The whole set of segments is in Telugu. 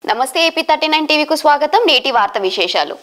నమస్తే AP39 టీవీకు స్వాగతం. నేటి వార్త విశేషాలు.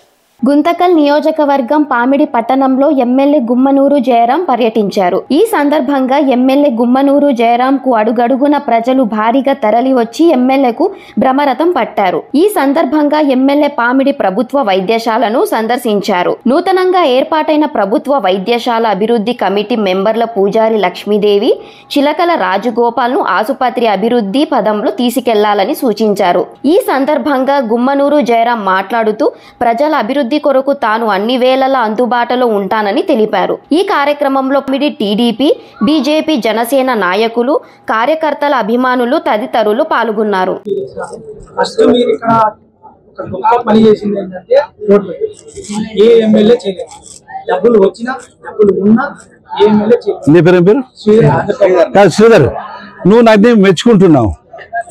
గుంతకల్ నియోజకవర్గం పామిడి పట్టణంలో ఎమ్మెల్యే గుమ్మనూరు జయరాం పర్యటించారు. ఈ సందర్భంగా ఎమ్మెల్యే గుమ్మనూరు జయరాంకు అడుగడుగున ప్రజలు భారీగా తరలివచ్చి ఎమ్మెల్యేకు బ్రహ్మరథం పట్టారు. ఈ సందర్భంగా ఎమ్మెల్యే పామిడి ప్రభుత్వ వైద్యశాలను సందర్శించారు. నూతనంగా ఏర్పాటైన ప్రభుత్వ వైద్యశాల అభివృద్ధి కమిటీ మెంబర్ల పూజారి లక్ష్మీదేవి, చిలకల రాజగోపాల్ను ఆసుపత్రి అభివృద్ధి పదంలో తీసుకెళ్లాలని సూచించారు. ఈ సందర్భంగా గుమ్మనూరు జయరాం మాట్లాడుతూ ప్రజల అభివృద్ధి కొరకు తాను అన్ని వేళలా అందుబాటులో ఉంటానని తెలిపారు. ఈ కార్యక్రమంలో టీడీపీ, బీజేపీ, జనసేన నాయకులు, కార్యకర్తల, అభిమానులు తదితరులు పాల్గొన్నారు. శ్రీధర్, నువ్వు నాకు మెచ్చుకుంటున్నావు.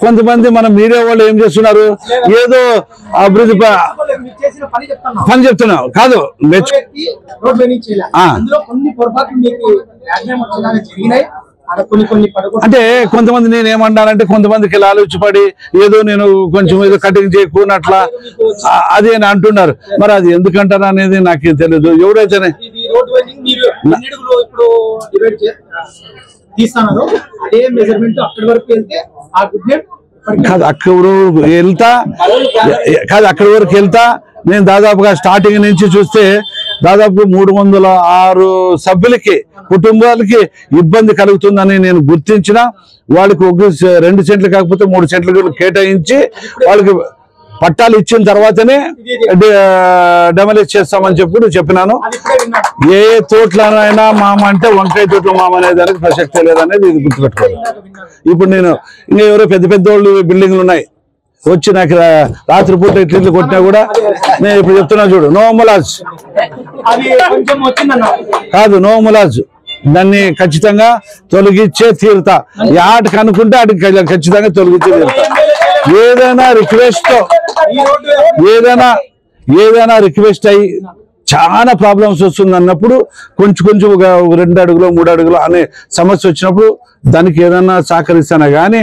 కొంతమంది మన మీడియా వాళ్ళు ఏం చేస్తున్నారు, ఏదో అభివృద్ధి పని చెప్తున్నావు కాదు. అంటే కొంతమంది నేను ఏమన్నానంటే, కొంతమందికి లాలుచిపడి ఏదో నేను కొంచెం ఏదో కటింగ్ చేయకున్నట్లా అది అని అంటున్నారు. మరి అది ఎందుకంటారా అనేది నాకు తెలియదు. ఎవరైతేనే అక్కడి వరకు వెళ్తా నేను దాదాపుగా స్టార్టింగ్ నుంచి చూస్తే దాదాపు 306 సభ్యులకి, కుటుంబాలకి ఇబ్బంది కలుగుతుందని నేను గుర్తించిన. వాళ్ళకి 2 సెంట్లు కాకపోతే 3 సెంట్లు కేటాయించి వాళ్ళకి పట్టాలు ఇచ్చిన తర్వాతనే డెమలిష్ చేస్తామని చెప్పినాను. ఏ తోటలనైనా మామ అంటే వంకాయ తోటలో మామ అనే దానికి ప్రసక్తే లేదనేది ఇది గుర్తుపెట్టుకోవాలి. ఇప్పుడు నేను ఇంకా ఎవరో పెద్ద పెద్ద వాళ్ళు బిల్డింగ్లు ఉన్నాయి వచ్చి నాకు రాత్రిపూట ఇట్లు కొట్టినా కూడా నేను ఇప్పుడు చెప్తున్నా చూడు, నో ములాజ్ కాదు, నో ములాజ్. దాన్ని ఖచ్చితంగా తొలగించే తీరుతా. ఆటికి అనుకుంటే ఆటికి ఖచ్చితంగా తొలగించే తీరుతా. ఏదైనా రిక్వెస్ట్ అయ్యి చాలా ప్రాబ్లమ్స్ వస్తుంది అన్నప్పుడు కొంచెం 2 అడుగులు 3 అడుగులు అనే సమస్య వచ్చినప్పుడు దానికి ఏదన్నా సహకరిస్తానా కానీ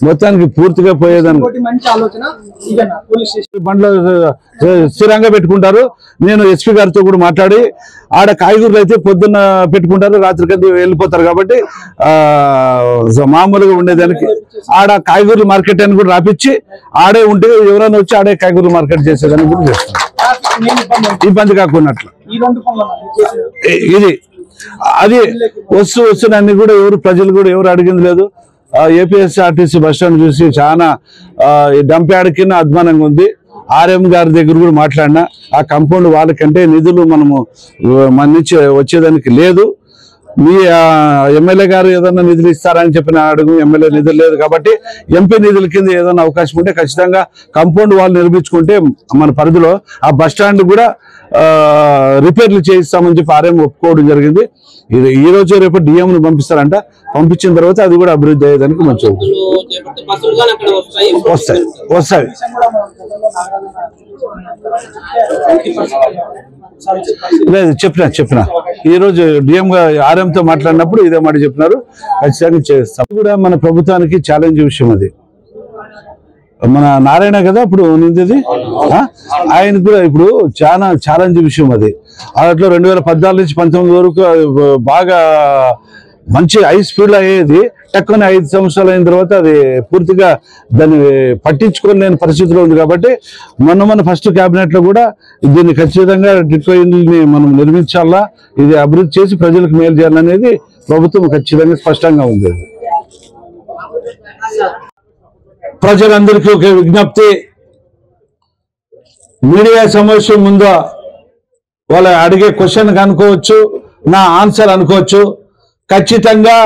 మొత్తానికి పూర్తిగా పోయేదాన్ని బండ్లు స్థిరంగా పెట్టుకుంటారు. నేను ఎస్పీ గారితో కూడా మాట్లాడి ఆడ కాయగూరలు అయితే పొద్దున్న పెట్టుకుంటారు, రాత్రికి వెళ్ళిపోతారు. కాబట్టి మామూలుగా ఉండేదానికి ఆడ కాయగూరల మార్కెట్ అని కూడా రాపిచ్చి ఆడే ఉంటే ఎవరైనా వచ్చి ఆడే కాయగూరల మార్కెట్ చేసేదాన్ని కూడా చేస్తారు. ఇబ్బంది కాకున్నట్లు ఇది అది వస్తువులన్నీ కూడా ప్రజలు కూడా ఎవరు అడిగింది లేదు. ఏపీఎస్ఆర్టీసీ బస్ స్టాండ్ చూసి చాలా డంప్ యార్డ్ కింద అధ్వానంగా ఉంది. ఆర్ఎం గారి దగ్గర కూడా మాట్లాడినా ఆ కంపౌండ్ వాళ్ళకంటే నిధులు మన నుంచి వచ్చేదానికి లేదు. మీ ఎమ్మెల్యే గారు ఏదన్నా నిధులు ఇస్తారని చెప్పిన అడుగు ఎమ్మెల్యే నిధులు లేదు కాబట్టి ఎంపీ నిధుల కింద ఏదైనా అవకాశం ఉంటే ఖచ్చితంగా కంపౌండ్ వాళ్ళు నిర్మించుకుంటే మన పరిధిలో ఆ బస్ స్టాండ్ కూడా రిపేర్లు చేయిస్తామని చెప్పి ఆర్ఎం ఒప్పుకోవడం జరిగింది. ఈ రోజు రేపు డిఎంను పంపిస్తారంట. పంపించిన తర్వాత అది కూడా అభివృద్ధి అయ్యేదానికి మంచిగా వస్తాయి. లేదు చెప్పిన ఈ రోజు డిఎం ఆర్ఎంతో మాట్లాడినప్పుడు ఇదే మాట చెప్పినారు. ఖచ్చితంగా చేస్తాం. కూడా మన ప్రభుత్వానికి ఛాలెంజ్ విషయం అది. మన నారాయణ కదా ఇప్పుడు నిందిది, ఆయన కూడా ఇప్పుడు చాలా ఛాలెంజ్ విషయం అది. అట్లా 2014 నుంచి 19 వరకు బాగా మంచి హై స్పీడ్లో అయ్యేది. టక్కున 5 సంవత్సరాలు అయిన తర్వాత అది పూర్తిగా దాన్ని పట్టించుకోలేని పరిస్థితిలో ఉంది. కాబట్టి మన ఫస్ట్ క్యాబినెట్ లో కూడా దీన్ని ఖచ్చితంగా డిట్రైన్ని మనం నిర్మించాలా, ఇది అభివృద్ధి చేసి ప్రజలకు మేలు చేయాలనేది ప్రభుత్వం ఖచ్చితంగా స్పష్టంగా ఉంది. ప్రజలందరికీ ఒక విజ్ఞప్తి, మీడియా సమావేశం ముందు వాళ్ళ అడిగే క్వశ్చన్ అనుకోవచ్చు, నా ఆన్సర్ అనుకోవచ్చు. ఖచ్చితంగా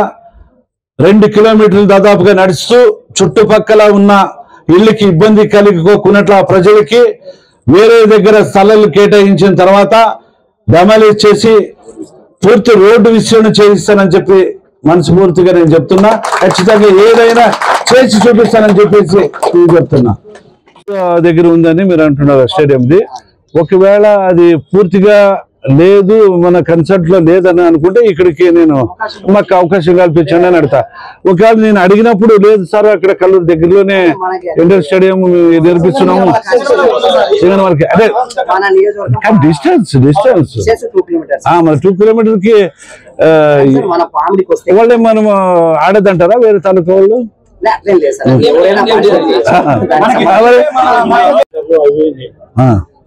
2 కిలోమీటర్లు దాదాపుగా నడుస్తూ చుట్టుపక్కల ఉన్న ఇళ్ళకి ఇబ్బంది కలిగిపోకున్నట్లు ఆ ప్రజలకి వేరే దగ్గర స్థలాలు కేటాయించిన తర్వాత డెమాలిష్ చేసి పూర్తి రోడ్డు విస్తరణ చేయిస్తానని చెప్పి మనస్ఫూర్తిగా నేను చెప్తున్నా. ఖచ్చితంగా ఏదైనా చేసి చూపిస్తానని చెప్పేసి చెప్తున్నా. దగ్గర ఉందని మీరు అంటున్నారు స్టేడియంది. ఒకవేళ అది పూర్తిగా లేదు మన కన్సల్ట్ లో లేదని అనుకుంటే ఇక్కడికి నేను మాకు అవకాశం కల్పించండి అని అడతా. ఒకవేళ నేను అడిగినప్పుడు లేదు సార్ అక్కడ కల్లూరు దగ్గరలోనే ఇండోర్ స్టేడియం నిర్మిస్తున్నాము వరకు అదే డిస్టెన్స్ మన 2 కిలోమీటర్ కి వాళ్ళే మనం ఆడదంటారా వేరే తాలూకా వాళ్ళు?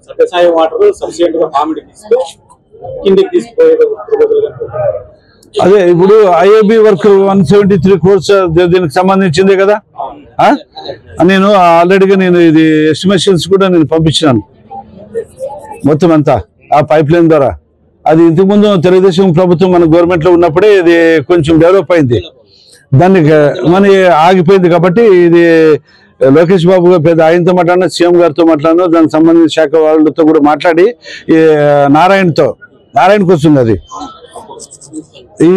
సత్యసాయి వాటర్ సఫిషియెంట్ గా పామిడి తీస్తూ కిందికి తీసుకుపోయేది. అదే ఇప్పుడు ఐఏబి వర్క్ 173 crores దీనికి సంబంధించింది కదా. నేను ఆల్రెడీగా నేను ఇది ఎస్టిమేషన్స్ కూడా నేను పంపించినాను మొత్తం అంతా ఆ పైప్ లైన్ ద్వారా. అది ఇంతకుముందు తెలుగుదేశం ప్రభుత్వం మన గవర్నమెంట్ లో ఉన్నప్పుడే ఇది కొంచెం డెవలప్ అయింది, దానికి మన ఆగిపోయింది. కాబట్టి ఇది లోకేష్ బాబు గారు పెద్ద ఆయనతో మాట్లాడినా సీఎం గారితో మాట్లాడినా దానికి సంబంధించిన శాఖ వాళ్ళతో కూడా మాట్లాడి నారాయణకి వస్తుంది అది.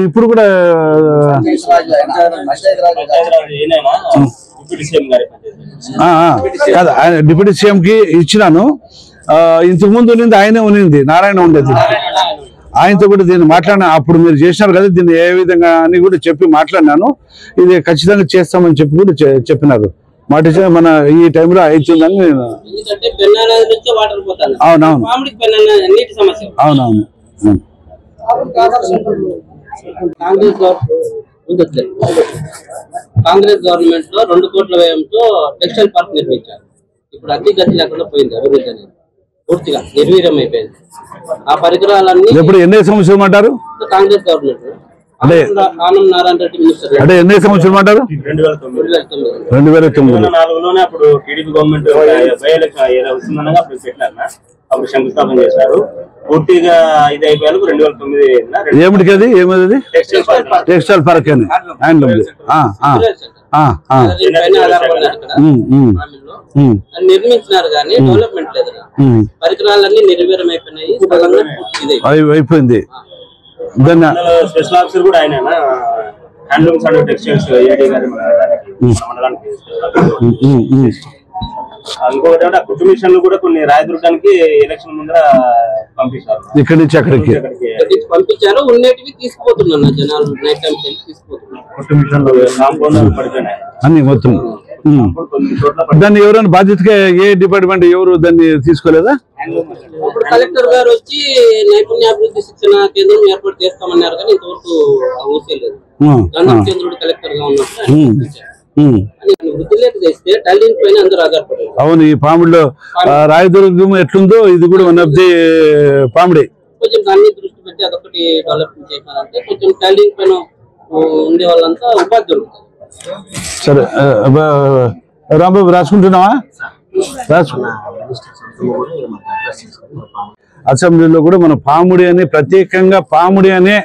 ఇప్పుడు కూడా కాదు డిప్యూటీ సీఎం కి ఇచ్చినాను. ఇంతకు ముందు ఉన్నింది ఆయనే ఉన్నింది, నారాయణ ఉండేది. ఆయనతో కూడా దీన్ని మాట్లాడినా అప్పుడు మీరు చేసినారు కదా దీన్ని ఏ విధంగా అని కూడా చెప్పి మాట్లాడినాను. ఇది ఖచ్చితంగా చేస్తామని చెప్పి కూడా చెప్పినారు. మాట మన ఈ టైంలో అవుతుందని నేను అవునవును కాంగ్రెస్ గవర్నమెంట్ లో 2 కోట్ల వ్యయంతో టెక్స్టైల్ పార్క్ నిర్మించారు. ఇప్పుడు అతి గతి లేకుండా పోయింది, అభివృద్ధి అనేది పూర్తిగా నిర్వీర్యం అయిపోయింది. ఆ పరికరాలన్నీ ఎప్పుడు ఎన్ని సంవత్సరం అంటారు కాంగ్రెస్ గవర్నమెంట్ అంటే ఆనంద్ నారాయణ రెడ్డి మినిస్టర్ అంటే ఎన్ని సంవత్సరం అంటారు 2004లోనే అప్పుడు టీడీపీ గవర్నమెంట్ బై ఎలక్షన్ వస్తుందనగా అప్పుడు పెట్టారు, అప్పుడు శంకుస్థాపన చేశారు. పూర్తిగా ఇది అయిపోయారు 2009. ఏమిటికి అది ఏమది టెక్స్టైల్ పార్క్ అని నిర్మించినారు కానీ డెవలప్మెంట్ లేదు. పరికరాలన్నీ నిర్వీర్యం అయిపోయింది. స్పెషల్ ఆఫీసర్ కూడా ఆయన హ్యాండ్లూమ్స్ అండ్ టెక్స్టైల్స్ ఏడీ గారి మండలానికి. ఇంకొకటి అంటే కుటుంబ మిషన్లు కూడా కొన్ని రాయదుర్గానికి ఎలక్షన్ ముందర పంపించారు, ఇక్కడి నుంచి అక్కడికి పంపించారు. ఉన్నటివి తీసుకుపోతున్నారు జనాలు, నైట్ టైం తీసుకుపోతున్నారు. కుటుంబ మిషన్లు కాంపౌండ్ పడిపోయినాయి అన్ని మొత్తం. దాన్ని ఎవరైనా బాధ్యతగా ఏ డిపార్ట్మెంట్ ఎవరు దాన్ని తీసుకోలేదా? ఇప్పుడు కలెక్టర్ గారు వచ్చి నైపుణ్యాభివృద్ధి శిక్షణ కేంద్రం ఏర్పాటు చేస్తామన్నారు కానీ ఇంతవరకు ఊసేలేదు. కేంద్రుడు కలెక్టర్ గా ఉన్నప్పుడు వృద్ధిలోకి తెస్తే టాలెంట్ పైన అందరూ ఆధారపడారు. అవును, ఈ పాముడిలో రాయదుర్గం ఎట్లుందో ఇది కూడా వన్ ఆఫ్ ది పాముడి. కొంచెం దాన్ని దృష్టి పెట్టి అదొకటి డెవలప్మెంట్ చేయాలంటే కొంచెం టాలెంట్ పైన ఉండే వాళ్ళంతా ఉపాధి దొరుకుతుంది. సరే రాంబాబు రాసుకుంటున్నావా? అసెంబ్లీలో కూడా మన పాముడి అని ప్రత్యేకంగా పాముడి అనే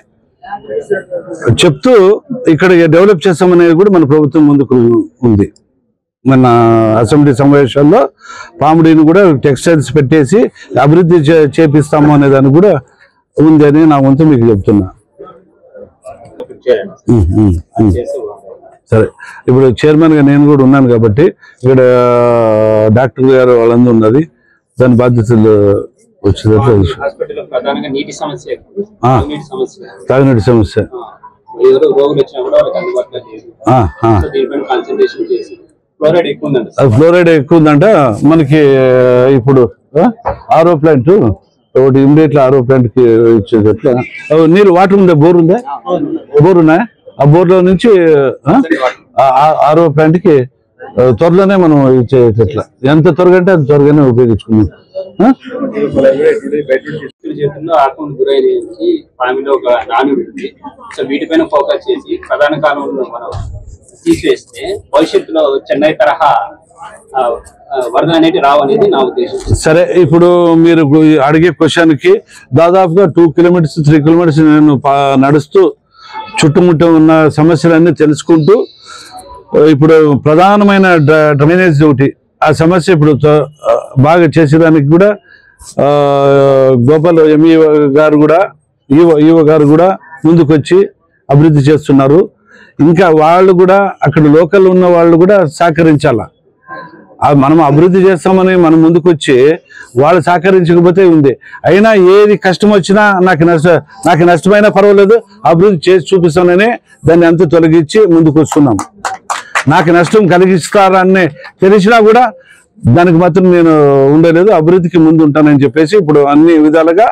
చెప్తూ ఇక్కడ డెవలప్ చేస్తామనేది కూడా మన ప్రభుత్వం ముందుకు ఉంది. మన అసెంబ్లీ సమావేశాల్లో పాముడిని కూడా టెక్స్టైల్స్ పెట్టేసి అభివృద్ధి చేపిస్తాము అనే దాన్ని కూడా ఉంది అని నా వంతు మీకు చెప్తున్నా. సరే, ఇప్పుడు చైర్మన్ గా నేను కూడా ఉన్నాను కాబట్టి ఇక్కడ డాక్టర్ గారు వాళ్ళందరూ ఉన్నది, దాని బాధ్యతలు వచ్చేటట్లు తాగునీటి సమస్య. ఫ్లోరైడ్ ఎక్కువ ఉందంట మనకి. ఇప్పుడు ఆరో ప్లాంట్ ఒకటి ఇమ్మీడియట్లీ ఆరో ప్లాంట్ కి ఇచ్చేటట్లా నీరు వాటర్ ఉందా? బోర్ ఉందా? బోర్ ఉన్నాయా? ఆ బోర్లో నుంచి ఆరో ప్లాంట్ కి త్వరలోనే మనం ఇచ్చేటట్లా, ఎంత త్వరగా అంటే అంత త్వరగానే ఉపయోగించుకున్నాం. వీటిపైన ఫోకస్ చేసి ప్రధాన కాలంలో మనం తీసివేస్తే భవిష్యత్తులో చెన్నై తరహా వరద అనేది రావనేది నా ఉద్దేశం. సరే, ఇప్పుడు మీరు అడిగే క్వశ్చన్ కి దాదాపుగా 2 kilometers 3 kilometers నేను నడుస్తూ చుట్టుముట్టు ఉన్న సమస్యలన్నీ తెలుసుకుంటూ ఇప్పుడు ప్రధానమైన డ్రైనేజ్ ఒకటి ఆ సమస్య ఇప్పుడు బాగా చేసేదానికి కూడా గోపాల్ ఎంఈఓ గారు కూడా ఈఓ గారు కూడా ముందుకొచ్చి అభివృద్ధి చేస్తున్నారు. ఇంకా వాళ్ళు కూడా అక్కడ లోకల్ ఉన్న వాళ్ళు కూడా సహకరించాల. మనం అభివృద్ధి చేస్తామని మనం ముందుకు వచ్చి వాళ్ళు సహకరించకపోతే ఉంది. అయినా ఏది కష్టం వచ్చినా నాకు నష్టమైనా పర్వాలేదు, అభివృద్ధి చేసి చూపిస్తానని దాన్ని అంతా తొలగించి ముందుకు వస్తున్నాం. నాకు నష్టం కలిగిస్తారని తెలిసినా కూడా దానికి మాత్రం నేను ఉండలేదు, అభివృద్ధికి ముందు ఉంటానని చెప్పేసి ఇప్పుడు అన్ని విధాలుగా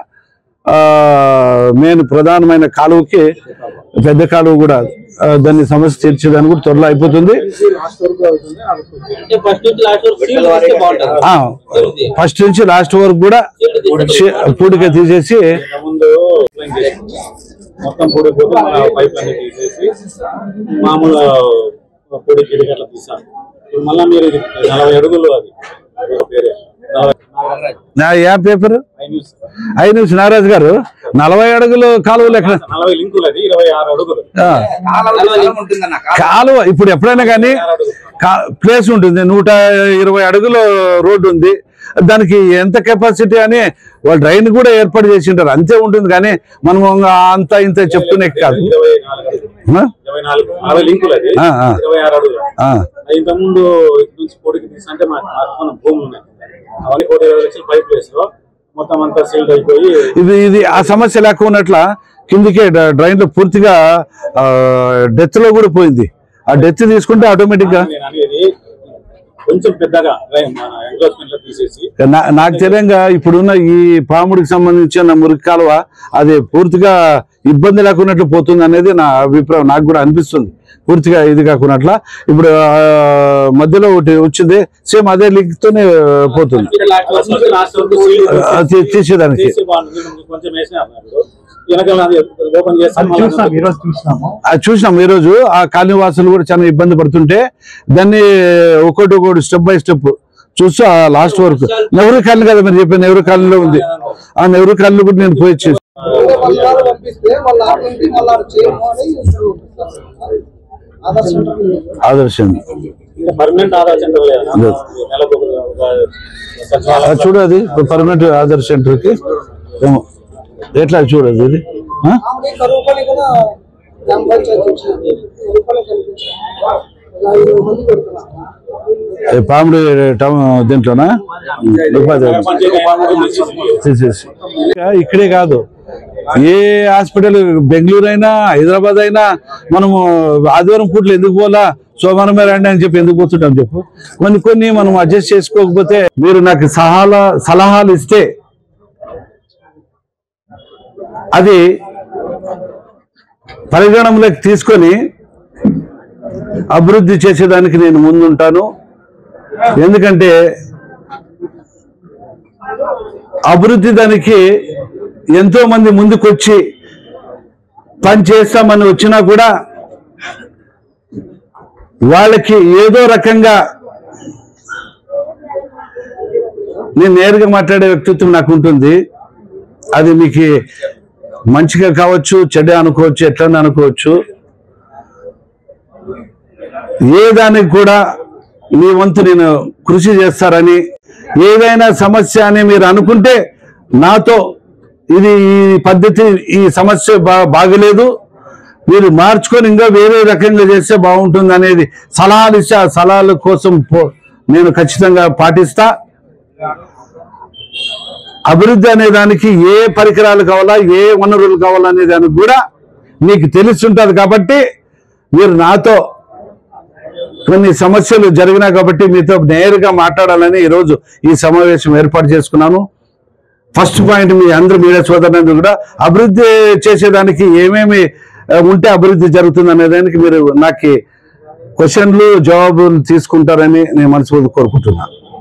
మెయిన్ ప్రధానమైన కాలువకి పెద్ద కాలువ కూడా దాన్ని సమస్య తీర్చేదాన్ని కూడా త్వరలో అయిపోతుంది. ఫస్ట్ నుంచి లాస్ట్ వరకు కూడా పూడిక తీసేసి మొత్తం పూడిపోతే పైప్ అన్ని తీసేసి మామూలు పొడి గిడికి అట్లా తీసాను. మళ్ళీ మీరు 40 అడుగులు అది పేరే యా పేపర్ ఐన్యూస్ నాగరాజు గారు 40 అడుగులు కాలువలు ఎక్కడ 40 లింకులు అది 26 అడుగులు కాలువ. ఇప్పుడు ఎప్పుడైనా కానీ ప్లేస్ ఉంటుంది, 120 అడుగుల రోడ్డు ఉంది, దానికి ఎంత కెపాసిటీ అని వాళ్ళు డ్రైన్ కూడా ఏర్పాటు చేసి ఉంటారు, అంతే ఉంటుంది. కానీ మనం అంత ఇంత చెప్తూనే కాదు. 24 లింకులు అది 26 అడుగులు. ఇంతకుముందు ఇటు నుంచి పొడికి తీసి అంటే మన భూములు ఉన్నాయి అవన్నీ 120 లక్షల పైప్ వేసారు, మొత్తం అంతా సీల్డ్ అయిపోయి ఇది ఆ సమస్య లేకున్నట్ల కిందికే డ్రైన్ లో పూర్తిగా డెత్ లో కూడా పోయింది. ఆ డెత్ తీసుకుంటే ఆటోమేటిక్ గా కొంచెం పెద్దగా ఎంక్రోచ్మెంట్ లో తీసేసి నాకు తెలియంగా ఇప్పుడున్న ఈ పాముడికి సంబంధించిన మురికి కాలువ అది పూర్తిగా ఇబ్బంది లేకున్నట్లు పోతుంది అనేది నా అభిప్రాయం. నాకు కూడా అనిపిస్తుంది పూర్తిగా ఇది కాకున్నట్ల. ఇప్పుడు మధ్యలో ఒకటి వచ్చింది, సేమ్ అదే లింక్ తోనే పోతుంది తీసేదానికి. చూసినాం ఈరోజు ఆ కాలనీ వాసులు కూడా చాలా ఇబ్బంది పడుతుంటే దాన్ని ఒకటి స్టెప్ బై స్టెప్ చూస్తూ ఆ లాస్ట్ వరకు నెహ్రూ కాలనీ కదా మీరు చెప్పాను, నెహ్రూ కాలనీలో ఉంది. ఆ నెహ్రూ కాలనీ కూడా నేను పోయి వచ్చేసి ఆదర్శం చూడు, అది పర్మనెంట్ ఆదర్శ సెంటర్కి ఏమో ఎట్లా చూడదు ఇది. పాముడి దీంట్లోనా తీసేసి ఇక్కడే కాదు, ఏ హాస్పిటల్ బెంగళూరు అయినా హైదరాబాద్ అయినా మనము ఆదివారం పూట్లు ఎందుకు పోలా, సోమవారమే రండి అని చెప్పి ఎందుకు పోతుంటాం చెప్పు. కొన్ని మనం అడ్జస్ట్ చేసుకోకపోతే మీరు నాకు సలహాలు ఇస్తే అది పరిగణంలోకి తీసుకొని అభివృద్ధి చేసేదానికి నేను ముందుంటాను. ఎందుకంటే అభివృద్ధి దానికి ఎంతో మంది ముందుకొచ్చి పని చేస్తామని వచ్చినా కూడా వాళ్ళకి ఏదో రకంగా నేను నేరుగా మాట్లాడే వ్యక్తిత్వం నాకు ఉంటుంది. అది మీకు మంచిగా కావచ్చు, చెడ్డ అనుకోవచ్చు, ఎట్లన్నా అనుకోవచ్చు. ఏ దానికి కూడా మీ వంతు నేను కృషి చేస్తారని, ఏదైనా సమస్య అని మీరు అనుకుంటే నాతో ఇది ఈ పద్ధతి ఈ సమస్య బాగలేదు, మీరు మార్చుకొని ఇంకా వేరే రకంగా చేస్తే బాగుంటుంది అనేది సలహాలు ఇస్తే ఆ సలహాల కోసం నేను ఖచ్చితంగా పాటిస్తా. అభివృద్ధి అనే దానికి ఏ పరికరాలు కావాలా, ఏ వనరులు కావాలనే దానికి కూడా మీకు తెలుసుంటుంది. కాబట్టి మీరు నాతో కొన్ని సమస్యలు జరిగినా కాబట్టి మీతో నేరుగా మాట్లాడాలని ఈరోజు ఈ సమావేశం ఏర్పాటు చేసుకున్నాను. ఫస్ట్ పాయింట్, మీ అందరూ మీడియా సోదరులందరూ కూడా అభివృద్ధి చేసేదానికి ఏమేమి ఉంటే అభివృద్ధి జరుగుతుంది అనే దానికి మీరు నాకు క్వశ్చన్లు జవాబులు తీసుకుంటారని నేను మనస్ఫూర్తిగా కోరుకుంటున్నాను.